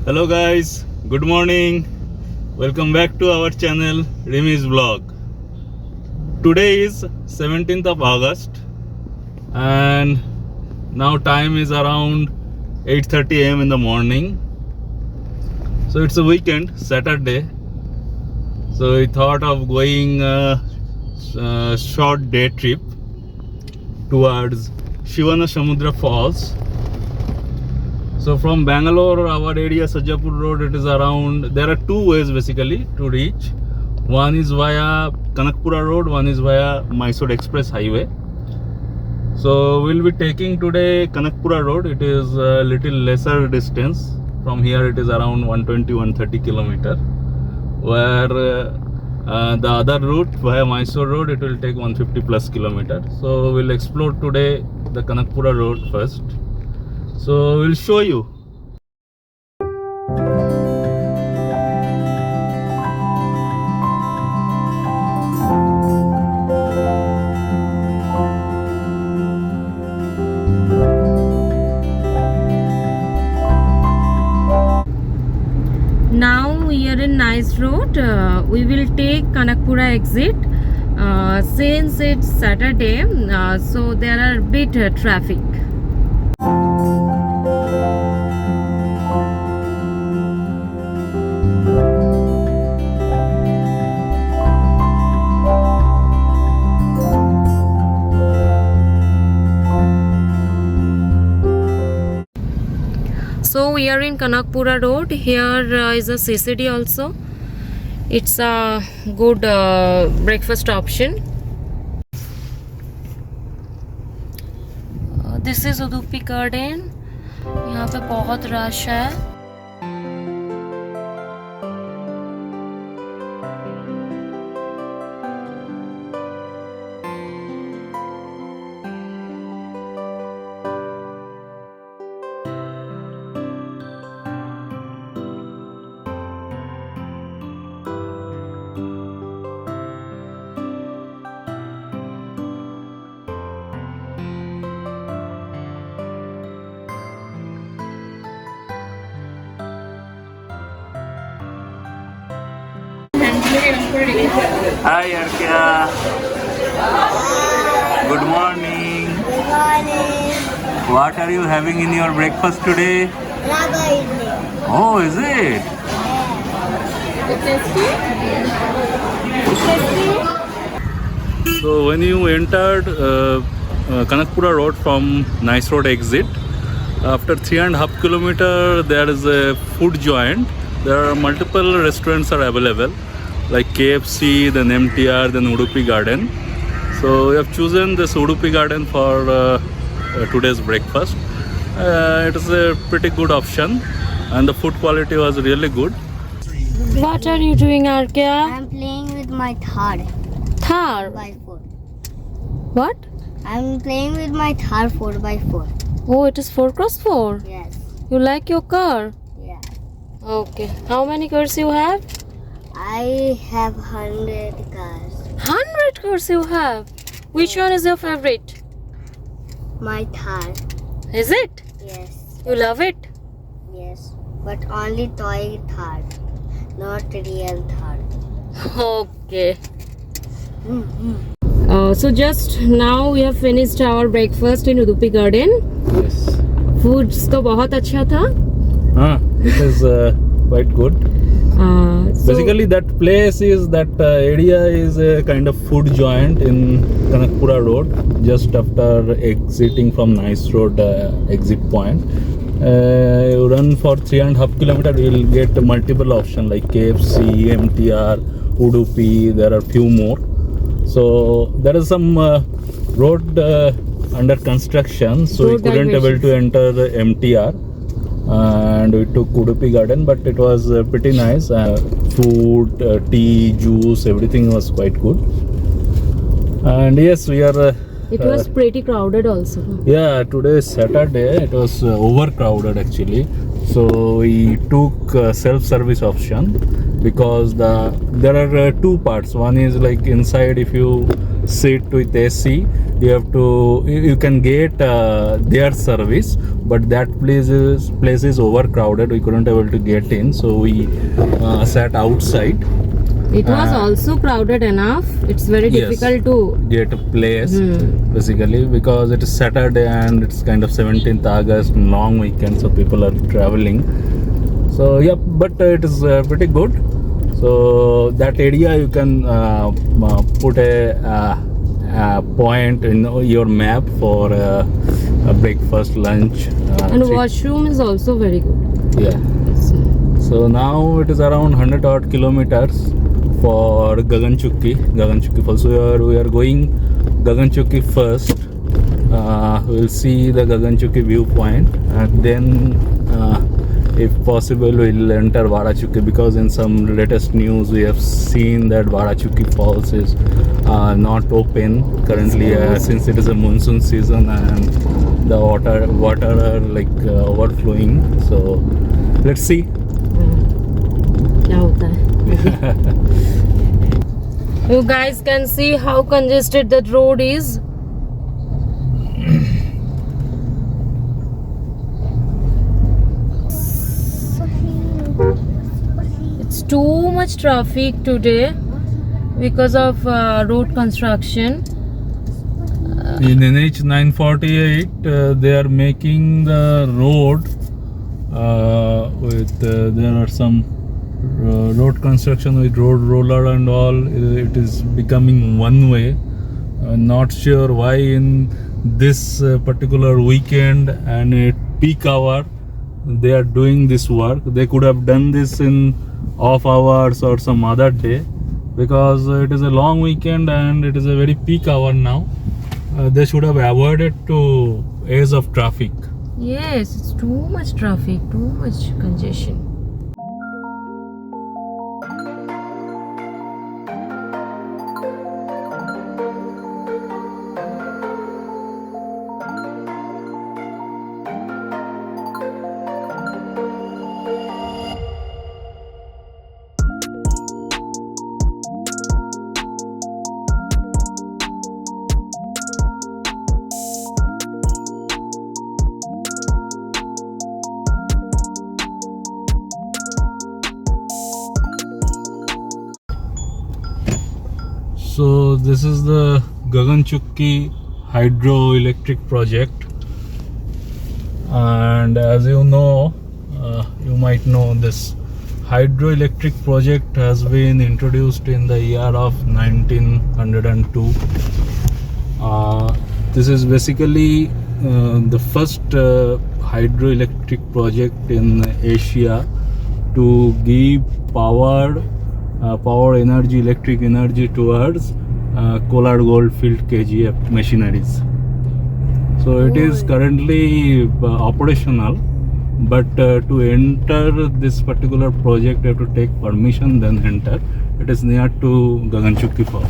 Hello guys, good morning. Welcome back to our channel Rimi's Vlog. Today is 17th of August and now time is around 8:30 am in the morning. So it's a weekend, Saturday. So we thought of going a short day trip towards Shivana Samudra Falls. So from Bangalore, our area Sajapur Road, it is around, there are two ways basically to reach. One is via Kanakpura Road, one is via Mysore Express Highway. So we'll be taking today Kanakpura Road. It is a little lesser distance. From here it is around 120-130 kilometer. Where the other route via Mysore Road, it will take 150 plus kilometer. So we'll explore today the Kanakpura Road first. So we'll show you. Now we are in Nice Road. We will take Kanakpura exit. Since it's Saturday, so there are bit traffic. So we are in Kanakpura Road. Here is a CCD also. It's a good breakfast option. This is Udupi Garden. यहाँ पे बहुत rush है. Hi Arkia. Good morning. Good morning. What are you having in your breakfast today? Raga idli. Oh, is it? So when you entered Kanakpura Road from Nice Road exit, after 3.5 kilometer there is a food joint. There are multiple restaurants are available like KFC, then MTR, then Udupi Garden. So we have chosen this Udupi Garden for today's breakfast. It is a pretty good option and the food quality was really good. What are you doing, Arkia? I'm playing with my Thar Thar. 4x4. What? I'm playing with my Thar 4x4. Oh, it is 4x4. Yes. You like your car? Yeah. Okay. How many cars you have? I have 100 cars. 100 cars you have. Which one is your favorite? My Thar. Is it? Yes. You love it? Yes. But only toy Thar. Not real Thar. Okay. So just now we have finished our breakfast in Udupi Garden. Yes. Foods तो बहुत अच्छा था. It is quite good. So Basically that place is that area is a kind of food joint in Kanakpura Road just after exiting from Nice Road exit point. You run for 3.5 kilometer, you will get multiple options like KFC, MTR, Udupi, there are few more. So there is some road under construction, so we couldn't able to enter the MTR. And we took Udupi Garden, but it was pretty nice. Food, tea, juice, everything was quite good. And yes, we are. it was pretty crowded also. Yeah, today is Saturday. It was overcrowded actually. So we took self-service option because there are two parts. One is like inside, if you seat with AC. You can get their service, but that place is overcrowded. We couldn't able to get in, so we sat outside. It was also crowded enough. It's very Yes. difficult to. Get a place basically because it is Saturday and it's kind of 17th August, long weekend, so people are traveling. So yeah, but it is pretty good. So that area you can put a point in your map for a breakfast, lunch, And washroom is also very good. yeah. So now it is around 100 odd kilometers for Gaganchukki Falls. So we are going Gaganchukki first. We'll see the Gaganchukki viewpoint, and then if possible we'll enter Vadachukki, because in some latest news we have seen that Vadachukki Falls is not open currently since it is a monsoon season and the water are like overflowing. So let's see. क्या होता है? You guys can see how congested the road is. It's too much traffic today because of road construction. In NH 948 they are making the road with there are some road construction with road roller and all. It is becoming one way. Not sure why in this particular weekend and at peak hour they are doing this work. They could have done this in off hours or some other day, because it is a long weekend and it is a very peak hour now. They should have avoided to edge of traffic. Yes, it's too much traffic, too much congestion. So this is the Gaganchukki hydroelectric project, and as you know, you might know, this hydroelectric project has been introduced in the year of 1902. This is basically the first hydroelectric project in Asia to give power energy, electric energy towards Kolar Goldfield KGF machineries. So it is currently operational, but to enter this particular project you have to take permission, then enter. It is near to Gaganchukki Falls.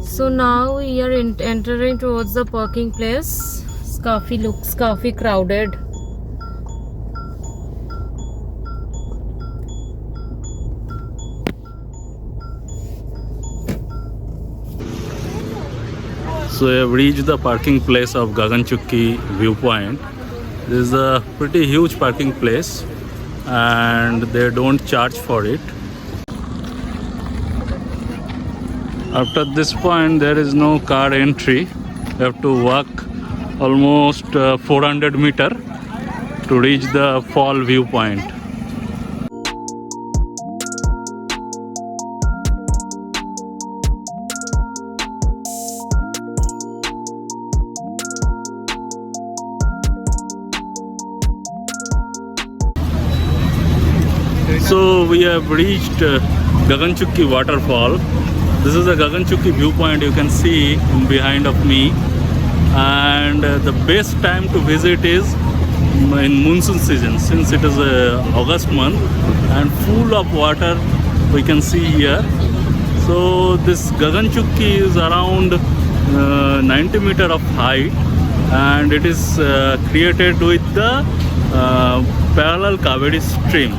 So now we are entering towards the parking place. Looks coffee crowded. So we have reached the parking place of Gaganchukki viewpoint. This is a pretty huge parking place and they don't charge for it. After this point there is no car entry. You have to walk almost 400 meter to reach the fall viewpoint. So we have reached Gaganchukki waterfall. This is the Gaganchukki viewpoint you can see behind of me, and the best time to visit is in monsoon season, since it is August month and full of water we can see here. So this Gaganchukki is around 90 meter of height, and it is created with the parallel Kaveri stream.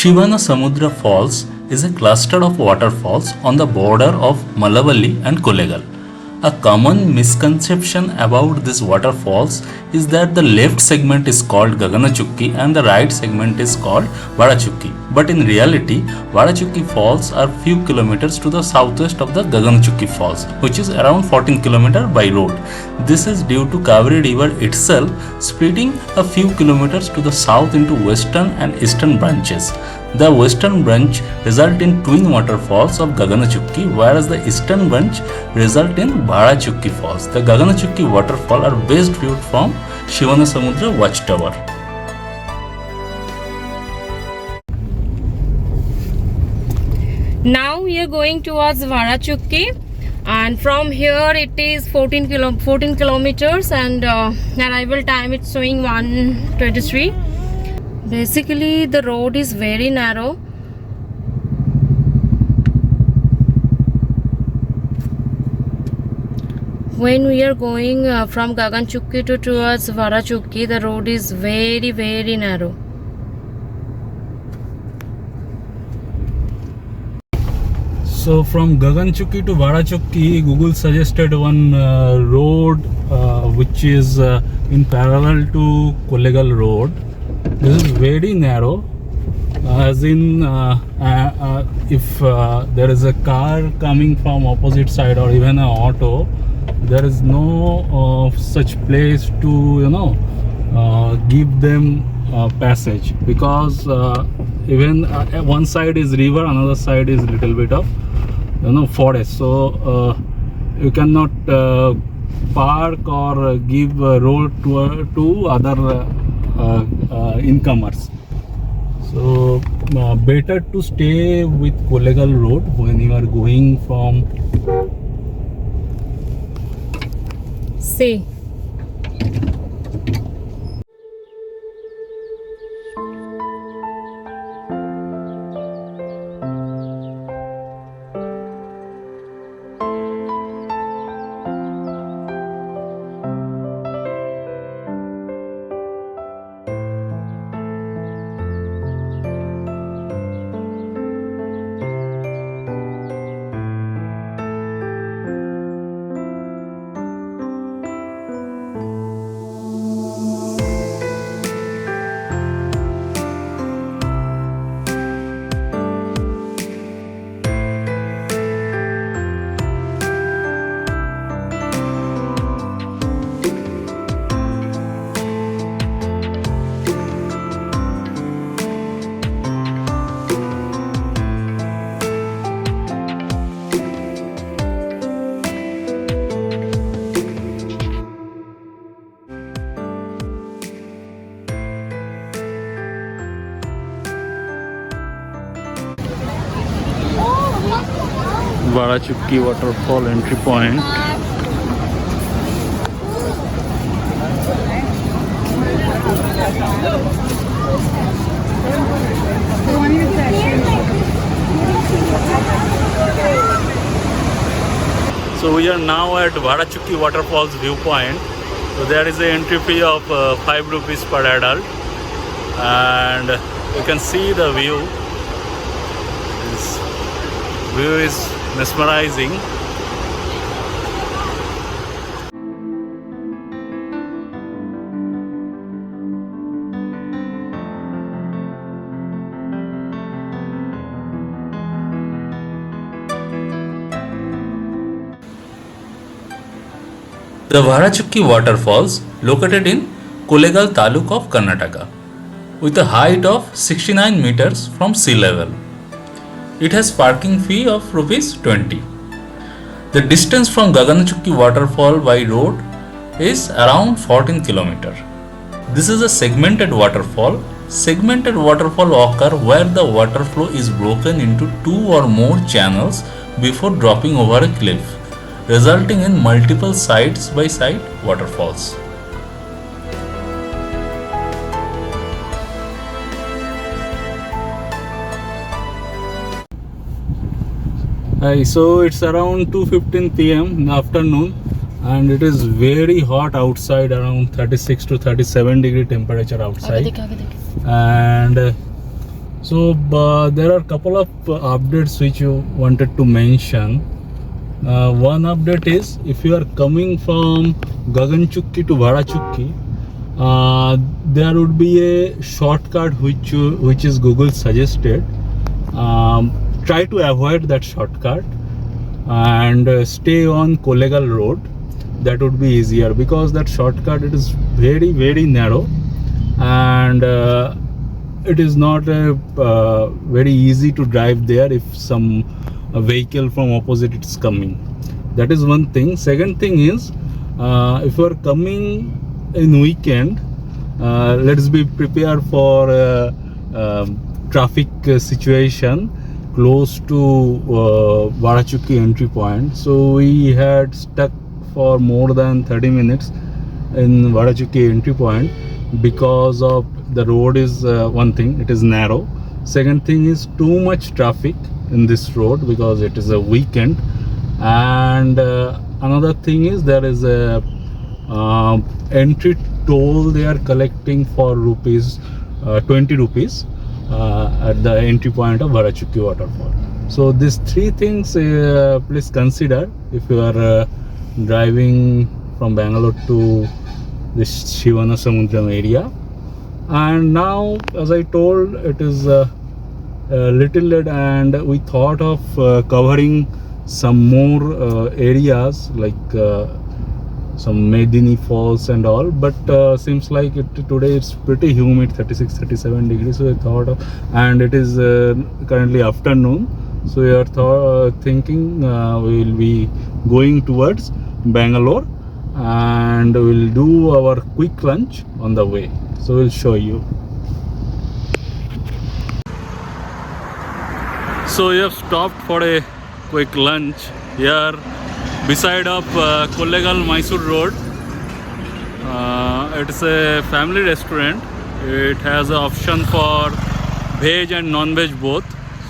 Shivana Samudra Falls is a cluster of waterfalls on the border of Malavalli and Kollegal. A common misconception about these waterfalls is that the left segment is called Gaganachukki and the right segment is called Varachukki. But in reality, Varachukki Falls are few kilometers to the southwest of the Gaganachukki Falls, which is around 14 kilometers by road. This is due to Kaveri River itself splitting a few kilometers to the south into western and eastern branches. The western branch result in twin waterfalls of Gaganachukki, whereas the eastern branch result in Varachukki Falls. The Gaganachukki waterfall are best viewed from Shivana Samudra watchtower. Now we are going towards Varachukki, and from here it is 14 kilometers, and arrival time it's showing 1:23. Basically the road is very narrow. When we are going from Gaganachukki towards Varachukki, the road is very narrow. So from Gaganachukki to Varachukki, Google suggested one road which is in parallel to Kollegal road. This is very narrow, as in if there is a car coming from opposite side or even an auto, there is no such place to give them passage, because even one side is river, another side is little bit of forest, so you cannot park or give road to other incomers. So better to stay with Kollegal road when you are going from. See, Varachukki waterfall entry point. So we are now at Varachukki waterfalls viewpoint. So there is an entry fee of 5 rupees per adult, and you can see the view. This view is mesmerizing. The Varachukki waterfalls located in Kollegal Taluk of Karnataka with a height of 69 meters from sea level. It has parking fee of rupees 20. The distance from Gaganachukki waterfall by road is around 14 kilometers. This is a segmented waterfall. Segmented waterfall occur where the water flow is broken into 2 or more channels before dropping over a cliff, resulting in multiple side-by-side waterfalls. Hi, so it's around 2:15 p.m. in the afternoon, and it is very hot outside, around 36 to 37 degree temperature outside. And So there are a couple of updates which you wanted to mention. One update is if you are coming from Gaganchukki to Bharachukki, there would be a shortcut which is Google suggested. Try to avoid that shortcut and stay on Kollegal road. That would be easier because that shortcut, it is very narrow, and it is not very easy to drive there if some vehicle from opposite is coming. That is one thing. Second thing is, if you are coming in weekend, let's be prepared for traffic situation close to Bharachukki entry point. So we had stuck for more than 30 minutes in Bharachukki entry point because of the road is one thing, it is narrow. Second thing is too much traffic in this road because it is a weekend. And another thing is there is a entry toll they are collecting for rupees 20 rupees at the entry point of Bharachukki waterfall. So these three things please consider if you are driving from Bangalore to this Shivanasamudram area. And now, as I told, it is a little late, and we thought of covering some more areas like some Medini Falls and all, but seems like today it's pretty humid, 36-37 degrees. So we thought of, and it is currently afternoon, so we are thinking we will be going towards Bangalore and we'll do our quick lunch on the way. So we'll show you. So we have stopped for a quick lunch here beside of Kollegal Mysore Road. It's a family restaurant. It has an option for veg and non-veg both.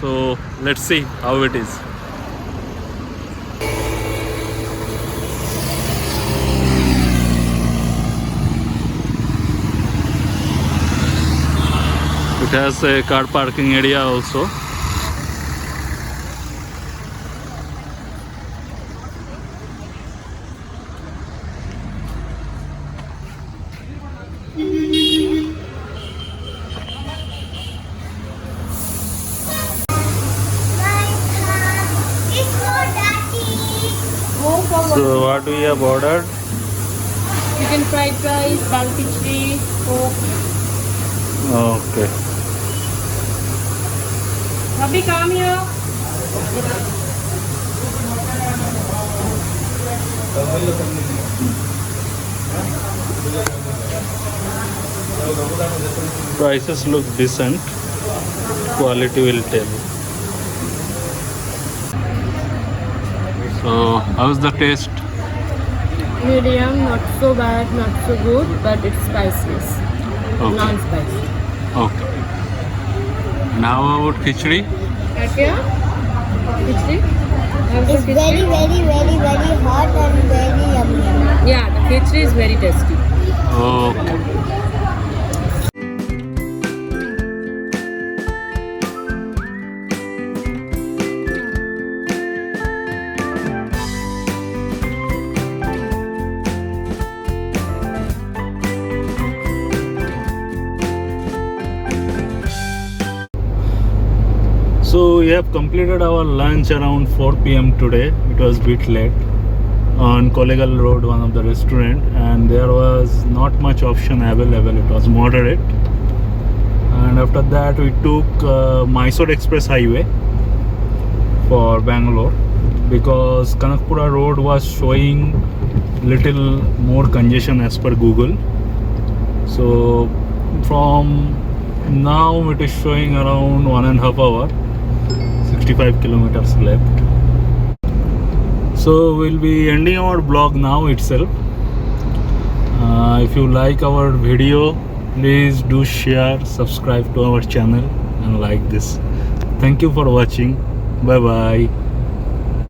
So let's see how it is. It has a car parking area also. So what we have ordered? Chicken fried rice, dal khichdi, coke. Okay. Abhi, come here. Prices look decent. Quality will tell. So how's the taste? Medium, not so bad, not so good, but it's spiceless. Okay. Non-spicy. Okay. And how about khichdi? Okay. Khichdi? How's It's the very, khichdi? very hot and very yummy. Yeah, the khichdi is very tasty. Okay. So we have completed our lunch around 4 p.m. today. It was a bit late on Kollegal Road, one of the restaurant, and there was not much option available. It was moderate. And after that we took Mysore Express Highway for Bangalore because Kanakpura Road was showing little more congestion as per Google. So from now it is showing around 1.5 hours. 65 kilometers left. So we'll be ending our vlog now itself. If you like our video, please do share, subscribe to our channel and like this. Thank you for watching. Bye bye.